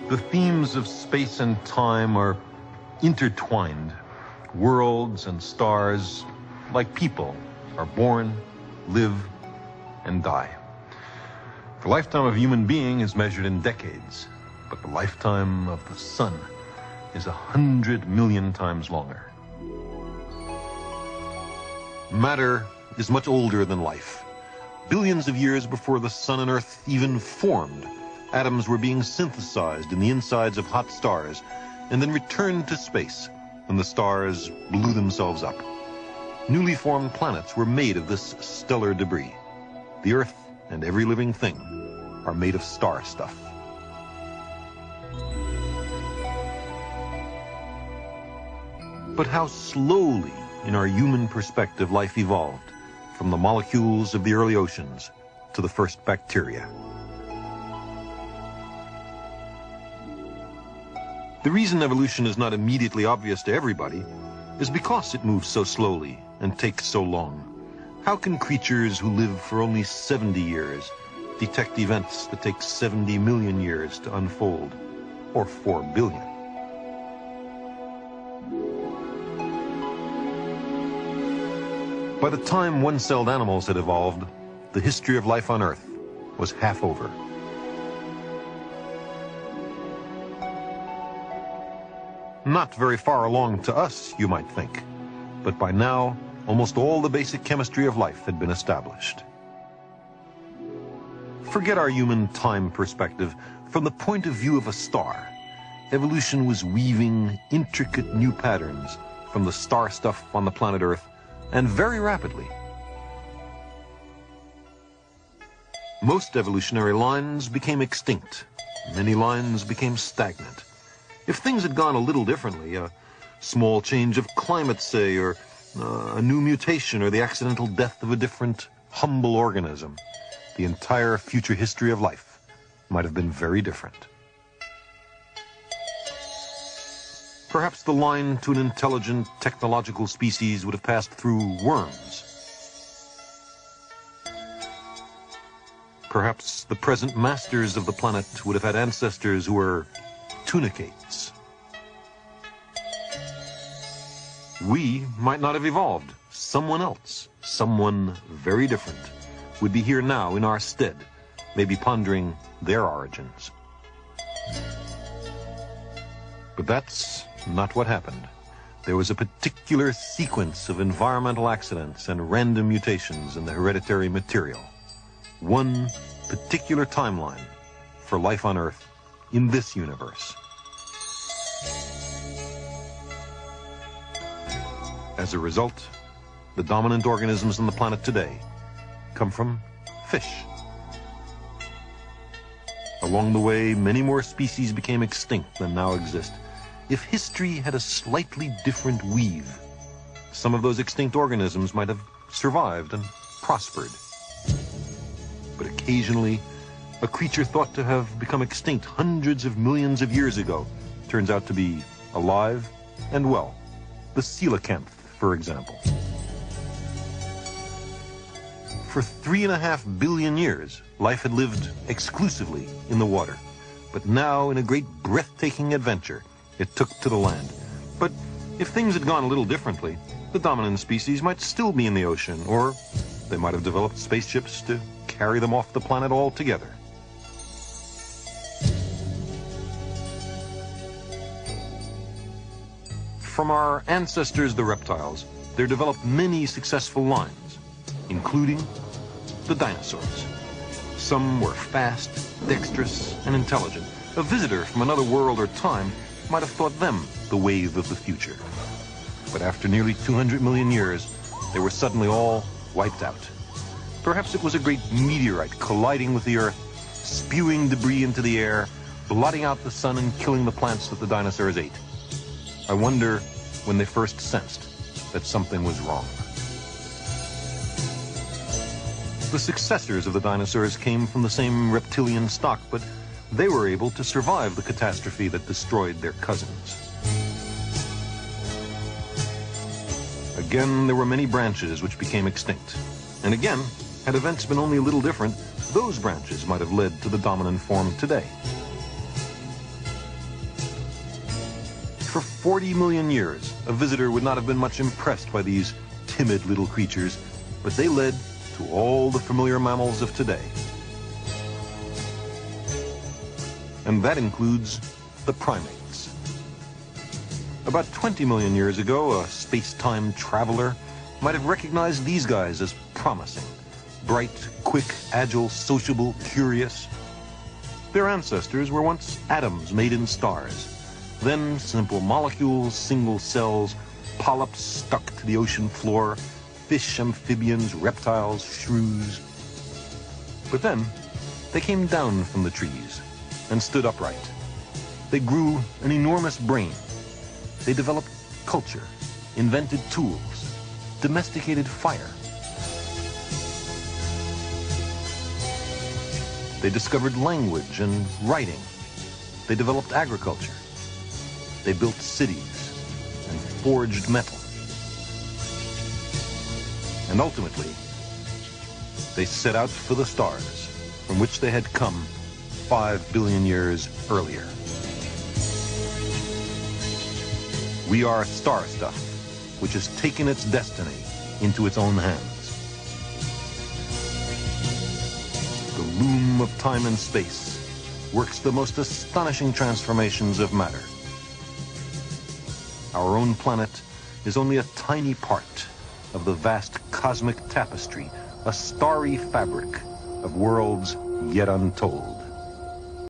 The themes of space and time are intertwined. Worlds and stars, like people, are born, live, and die. The lifetime of a human being is measured in decades, but the lifetime of the sun is 100 million times longer. Matter is much older than life. Billions of years before the sun and earth even formed, atoms were being synthesized in the insides of hot stars and then returned to space when the stars blew themselves up. Newly formed planets were made of this stellar debris. The earth and every living thing are made of star stuff. But how slowly, in our human perspective, life evolved, from the molecules of the early oceans to the first bacteria. The reason evolution is not immediately obvious to everybody is because it moves so slowly and takes so long. How can creatures who live for only 70 years detect events that take 70 million years to unfold, or 4 billion? By the time one-celled animals had evolved, the history of life on Earth was half over. Not very far along to us, you might think, but by now, almost all the basic chemistry of life had been established. Forget our human time perspective. From the point of view of a star, evolution was weaving intricate new patterns from the star stuff on the planet Earth, and very rapidly. Most evolutionary lines became extinct. Many lines became stagnant. If things had gone a little differently, a small change of climate, say, or a new mutation, or the accidental death of a different, humble organism, the entire future history of life might have been very different. Perhaps the line to an intelligent, technological species would have passed through worms. Perhaps the present masters of the planet would have had ancestors who were tunicates. We might not have evolved. Someone else, someone very different, would be here now in our stead, maybe pondering their origins. But that's not what happened. There was a particular sequence of environmental accidents and random mutations in the hereditary material. One particular timeline for life on Earth in this universe. As a result, the dominant organisms on the planet today come from fish. Along the way, many more species became extinct than now exist. If history had a slightly different weave, some of those extinct organisms might have survived and prospered. But occasionally, a creature thought to have become extinct hundreds of millions of years ago turns out to be alive and well. The coelacanth, for example. For 3.5 billion years, life had lived exclusively in the water. But now, in a great breathtaking adventure, it took to the land. But if things had gone a little differently, the dominant species might still be in the ocean, or they might have developed spaceships to carry them off the planet altogether. From our ancestors, the reptiles, there developed many successful lines, including the dinosaurs. Some were fast, dexterous, and intelligent. A visitor from another world or time might have thought them the wave of the future. But after nearly 200 million years, they were suddenly all wiped out. Perhaps it was a great meteorite colliding with the Earth, spewing debris into the air, blotting out the sun and killing the plants that the dinosaurs ate. I wonder when they first sensed that something was wrong. The successors of the dinosaurs came from the same reptilian stock, but they were able to survive the catastrophe that destroyed their cousins. Again, there were many branches which became extinct. And again, had events been only a little different, those branches might have led to the dominant form today. for 40 million years, a visitor would not have been much impressed by these timid little creatures, but they led to all the familiar mammals of today. And that includes the primates. About 20 million years ago, a space-time traveler might have recognized these guys as promising. Bright, quick, agile, sociable, curious. Their ancestors were once atoms made in stars. Then simple molecules, single cells, polyps stuck to the ocean floor, fish, amphibians, reptiles, shrews. But then they came down from the trees and stood upright. They grew an enormous brain. They developed culture, invented tools, domesticated fire. They discovered language and writing. They developed agriculture. They built cities and forged metal. And ultimately, they set out for the stars, from which they had come 5 billion years earlier. We are star stuff, which has taken its destiny into its own hands. The loom of time and space works the most astonishing transformations of matter. Our own planet is only a tiny part of the vast cosmic tapestry, a starry fabric of worlds yet untold.